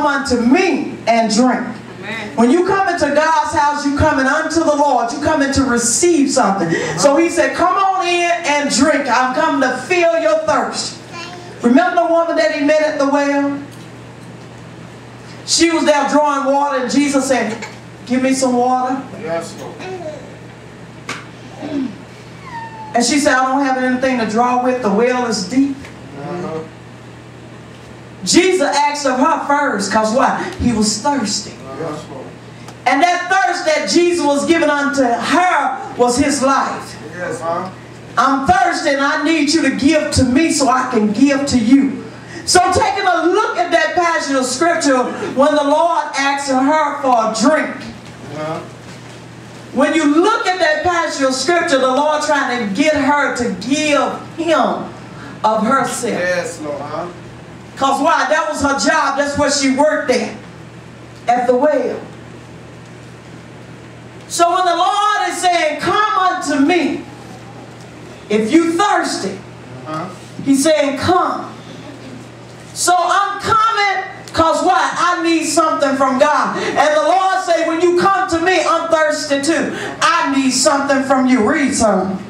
come unto me and drink. When you come into God's house, you coming unto the Lord. You coming to receive something. So he said, come on in and drink. I'm coming to fill your thirst. Remember the woman that he met at the well? She was there drawing water, and Jesus said, give me some water. Yes, Lord. And she said, I don't have anything to draw with. The well is deep. Jesus asked of her first, because why? He was thirsty. Yes, Lord. And that thirst that Jesus was giving unto her was his life. Yes, I'm thirsty and I need you to give to me so I can give to you. So taking a look at that passage of scripture, when the Lord asked her for a drink, when you look at that passage of scripture, the Lord trying to get her to give him of herself. Yes, Lord. Because why? That was her job. That's what she worked at the well. So when the Lord is saying, come unto me, if you thirsty, he's saying, come. So I'm coming because why? I need something from God. And the Lord say, when you come to me, I'm thirsty too. I need something from you. Read something.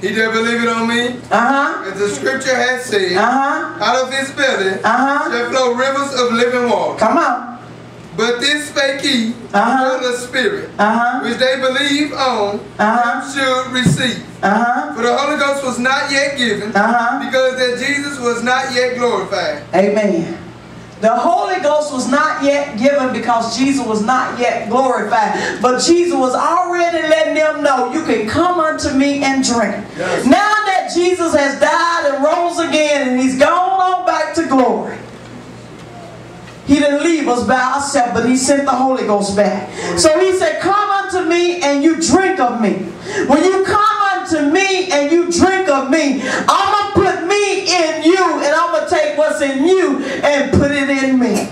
He that believeth on me, as the scripture has said, out of his belly shall flow rivers of living water. Come on. But this spake he for the Spirit, which they believe on, should receive. For the Holy Ghost was not yet given, because that Jesus was not yet glorified. Amen. The Holy Ghost was not yet given because Jesus was not yet glorified. But Jesus was already letting them know, you can come unto me and drink. Yes. Now that Jesus has died and rose again and he's gone on back to glory, he didn't leave us by ourselves, but he sent the Holy Ghost back. So he said, come unto me and you drink of me. When you come unto me and you drink of me, I'm going to put me in you, and I'm going to take what's in you and put it in me.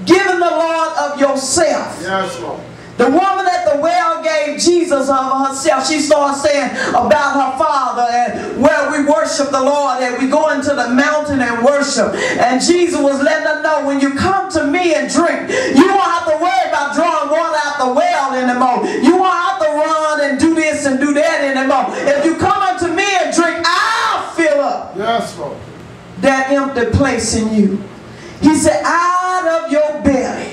Giving the Lord of yourself. Yes, Lord. The woman at the well gave Jesus of herself. She started saying about her Father and where we worship the Lord and we go into the mountain and worship. And Jesus was letting her know, when you come to me and drink, you won't have to worry about drawing water out the well anymore. You won't have to run and do this and do that anymore. If you come unto me and drink, I'll fill up that empty place in you. He said, out of your belly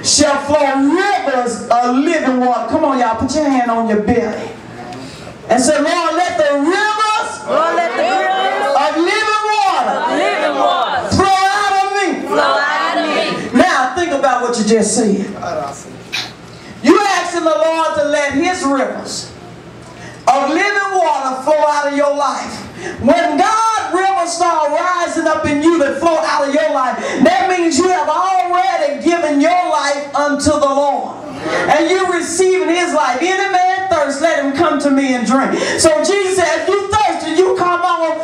shall flow rivers of living water. Come on, y'all, put your hand on your belly and say, Lord, let the rivers, of living water, flow out of me. Now think about what you just said. You asking the Lord to let his rivers of living water flow out of your life. When God rivers start rising up in you that flow out of your life, that means you have already given your life unto the Lord. And you're receiving his life. Any man thirst, let him come to me and drink. So Jesus said, if you thirsty, you come on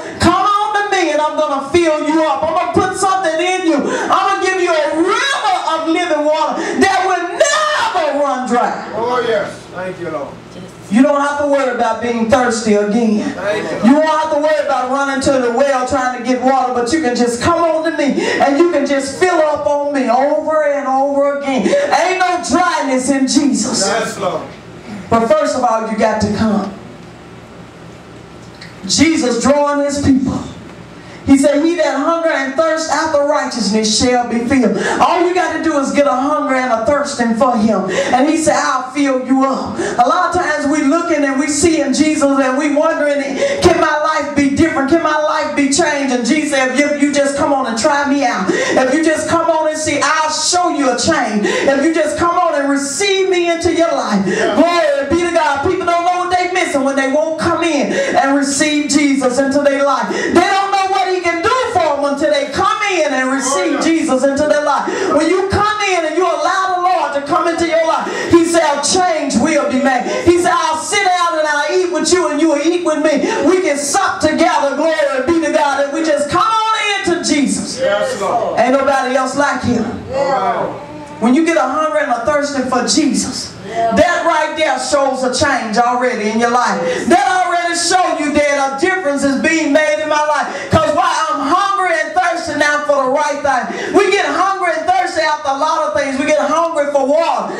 to me and I'm going to fill you up. I'm going to put something in you. I'm going to give you a river of living water that will never run dry. Oh yes. Thank you, Lord. You don't have to worry about being thirsty again. You won't have to worry about running to the well trying to get water, but you can just come on to me and you can just fill up on me over and over again. Ain't no dryness in Jesus. Yes, Lord. But first of all, you got to come. Jesus drawing his people. He said, he that hunger and thirst after righteousness shall be filled. All you got to do is get a hunger and a thirsting for him. And he said, I'll fill you up. A lot of times we looking and we seeing Jesus and we wondering, can my life be different? Can my life be changed? And Jesus said, if you just come on and try me out. If you just come on and see, I'll show you a change. If you just come on and receive me into your life. Glory be to God. People don't know what they're missing when they won't come in and receive Jesus into their life. They don't know what he can do for them until they come in and receive Jesus into their life. When you come in and you allow the Lord to come into your life, he said, a change will be made. He said, I'll sit down and I'll eat with you and you will eat with me. We can sup together, glory be to God, and we just come on into Jesus. Yes, Lord. Ain't nobody else like him. Right. When you get a hunger and a thirsting for Jesus, That right there shows a change already in your life. That already shows you that a difference is being made in my life. Because why? I'm hungry and thirsty now for the right thing. We get hungry and thirsty after a lot of things. We get hungry for water.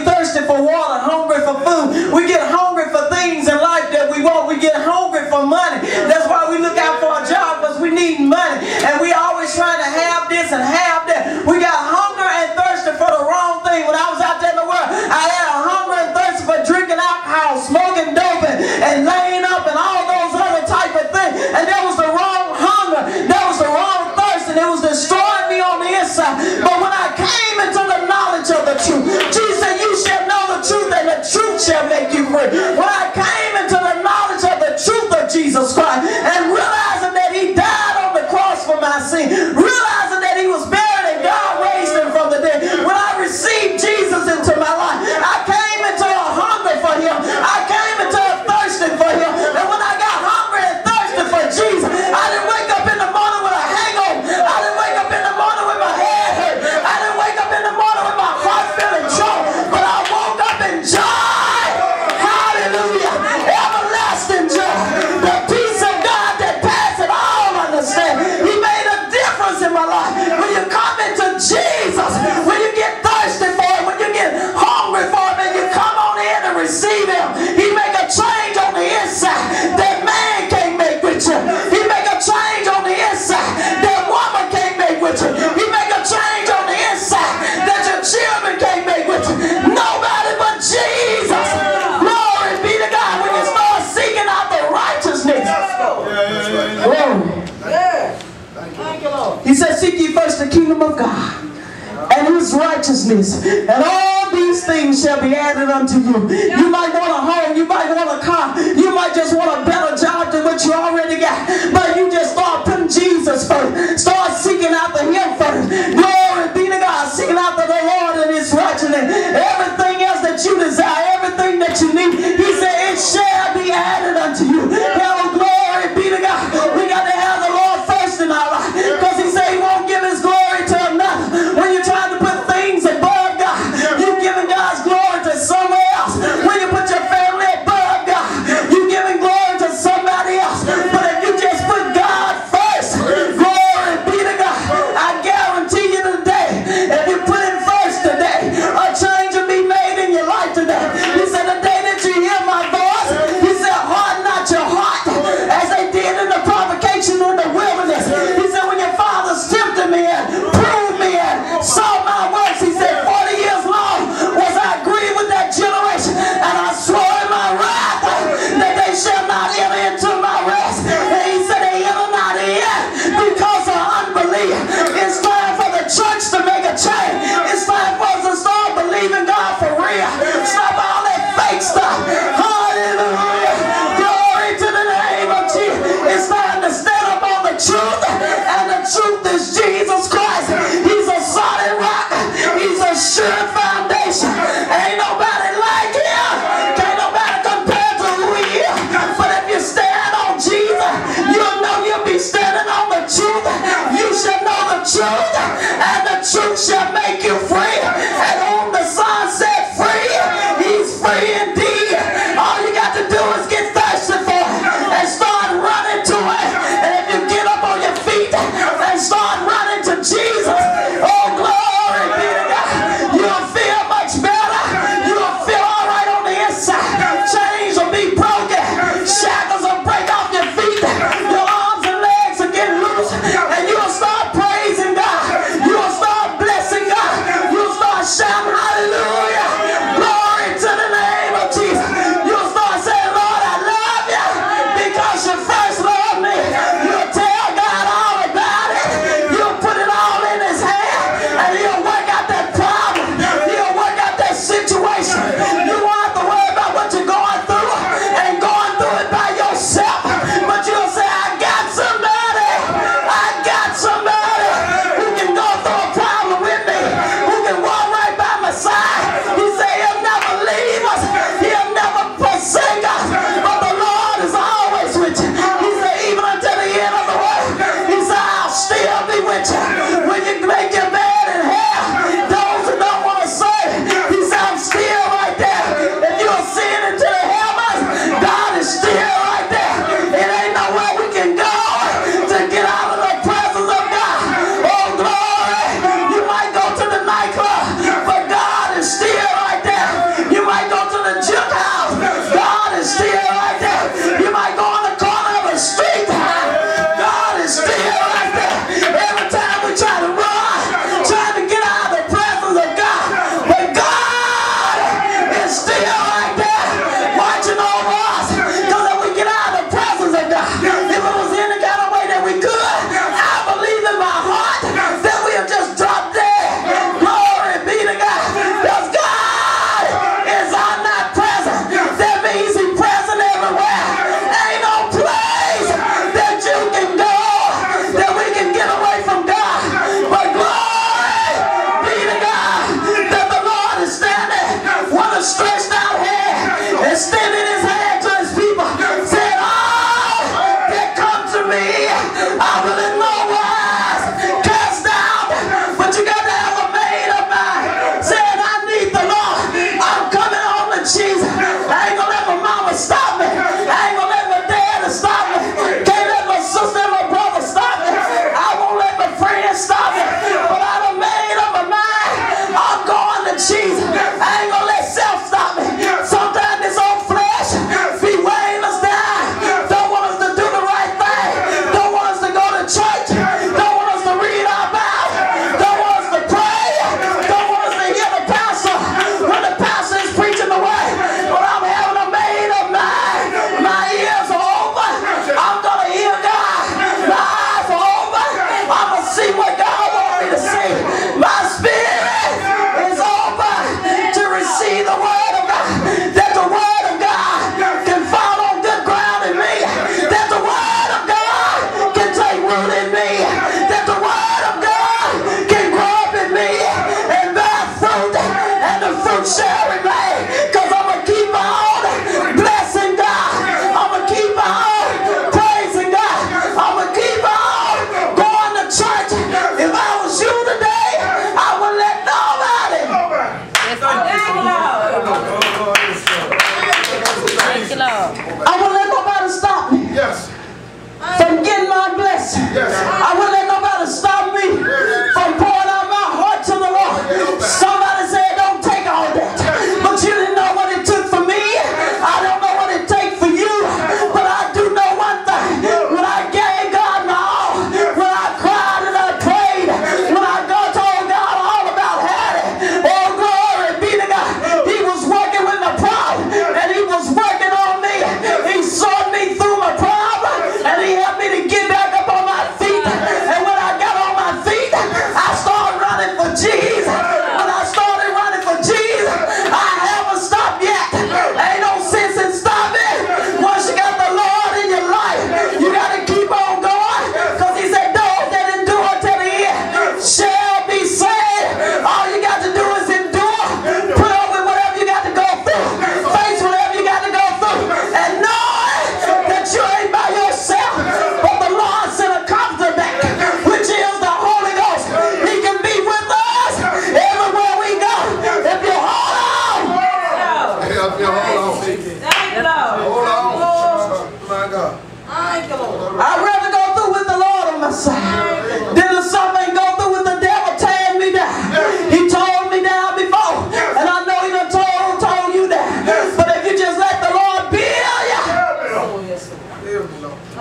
Thirsty for water, hungry for food. We get hungry for things in life that we want. We get hungry for money. That's why we look out for a job, because we need money. And we always trying to have this and have that. We got hungry and thirsty for the wrong thing. When I was out there in the world, I had a hunger and thirst for drinking alcohol, smoking dope, and laying up and all those other type of things. And that was the wrong hunger. That was the wrong thirst, and it was destroying me on the inside. But when I came into the knowledge of the truth, Jesus said, you shall know the truth, and the truth shall make you free. When I came into the knowledge of the truth of Jesus Christ, and realizing that he died on the cross for my sin, realizing that he was buried and God raised him from the dead, when I received Jesus into my life, I came into a hunger for him. I came into a thirsting for him. And when I got hungry and thirsty for Jesus, I didn't wake up in the morning with a hangover. I didn't wake up in the morning with my head hurt. I didn't wake up in the morning with my heart feeling choked. But I woke up in joy. Hallelujah. Everlasting joy. The peace of God that passes all understanding. He made a difference in my life. When you come into Jesus, when you get thirsty for him, when you get hungry for him, and you come on in and receive him, he make a change on the inside that man can't make with you. He make a change on the inside that woman can't make with you. He make a change on the inside that your children can't make with you. Nobody but Jesus. Glory be to God. When you start seeking out the righteousness. He said, seek ye first the kingdom of God and his righteousness, and all these things shall be added unto you. You might want a home, you might want a car, you might just want a better job than what you already got, but you just start putting Jesus first. Start seeking after him first. Glory be to God. Seeking after the Lord and his righteousness. Everything else that you desire, everything that you need, he said, it shall be added unto you. Hell, glory be to God. We got to have the Lord first in our life, because he said he won't give his glory to another. When you're trying to put things above God, you're giving God's glory to somewhere else. When you put your family above God, you're giving glory to somebody else. But if you just put God first, glory be to God, I guarantee you today, if you put him first today, a change will be made in your life today. He said, the day that you hear my voice, he said, harden not your heart, as they did in the provocation in the wilderness. He said, when your fathers tempted me and proved me and saw my works, he said, 40 years long was I grieved with that generation, and I swore in my wrath that they shall not enter into my rest. And he said, they enter not in because of unbelief. It's time for the church to make a change. It's time for us to start believing God for real. Stop all that fake stuff. Hallelujah. Glory to the name of Jesus. It's time to stand up on the truth, and the truth is Jesus Christ. He's a solid rock. He's a sure foundation. Ain't nobody like him. Can't nobody compare to who he is. But if you stand on Jesus, you'll know you'll be standing on the truth. You shall know the truth, and the truth shall make you free. And whom the Son set free, he's free indeed. All you got to do is get thirsty for it and start running to it. And if you get up on your feet and start running to Jesus, oh glory be to God, you'll feel much better. You'll feel all right on the inside. Chains will be broken. Shackles will break off your feet. Your arms and legs will get loose, and you'll start praising God. friends stop me. But I done made up my mind. I'm going to Jesus. I ain't gonna let self stop me. Sometimes this old flesh be weighing us down. Don't want us to do the right thing. Don't want us to go to church. Don't want us to read our Bible. Don't want us to pray. Don't want us to hear the pastor when the pastor is preaching the word. But I'm having a made up mind. My ears are open. I'm gonna hear God. My eyes are open. I'm gonna see what God wants me to see. My spirit is open to receive the word of God. That the word of God can fall on good ground in me. That the word of God can take root in me. That the word of God can grow up in me and bear fruit. And the fruit shall remain. Because I'm going to keep on blessing God. I'm going to keep on praising God. I'm going to keep on going to church. If I was you today, I would let nobody. I wouldn't let nobody stop me from getting my blessing. I wouldn't let nobody stop me from pouring out my heart to the Lord. Somebody said, don't take all that. But you didn't know what it took for me. I don't know what it takes for you. But I do know one thing. When I gave God my all, when I cried and I prayed, when I told God all about Hattie, oh glory be to God, He was working with my problem and He was working on me. He saw me through my problem and He helped me to get back up on my feet. And when I got on my feet, I started running for Jesus. When I started running for Jesus, I haven't stopped yet. Ain't no sense in stopping. Once you got the Lord in your life, you got to keep on going. Because He said, those that endure to the end shall be saved. All you got to do is endure. Put up with whatever you got to go through. Face whatever you got to go through. And know that you ain't by yourself. But the Lord sent a comforter back, which is the Holy Ghost. He can be with us everywhere we go. If you hold on. My God. I'd rather go through with the Lord on my side than to suffer and go through with the devil tearing me down. He told me down before, and I know He done told you that. But if you just let the Lord build you.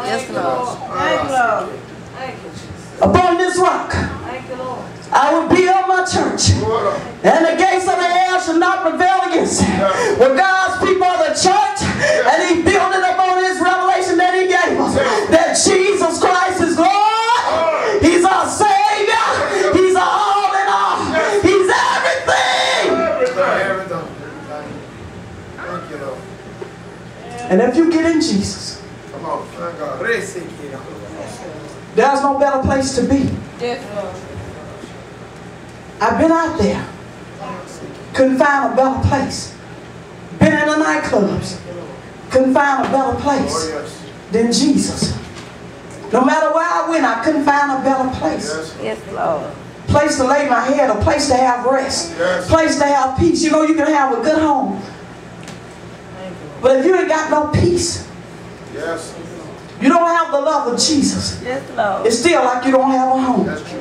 Yes, Lord. Thank you, Lord. Thank you, Jesus. Upon this rock, Thank you, Lord. I will build my church, and the gates of the hell shall not prevail against it. Well, God's people are the church, and He built it upon His revelation that He gave us. That Jesus Christ is Lord. He's our Savior. He's our all in all. He's everything. Thank you, Lord. And if you get in Jesus, Come on. Thank God. there's no better place to be. Yes, Lord. I've been out there. Couldn't find a better place. Been in the nightclubs. Couldn't find a better place than Jesus. No matter where I went, I couldn't find a better place. Yes, Lord. Place to lay my head, a place to have rest. Place to have peace. You know, you can have a good home. But if you ain't got no peace, you don't have the love of Jesus, Yes, Lord. it's still like you don't have a home. That's true.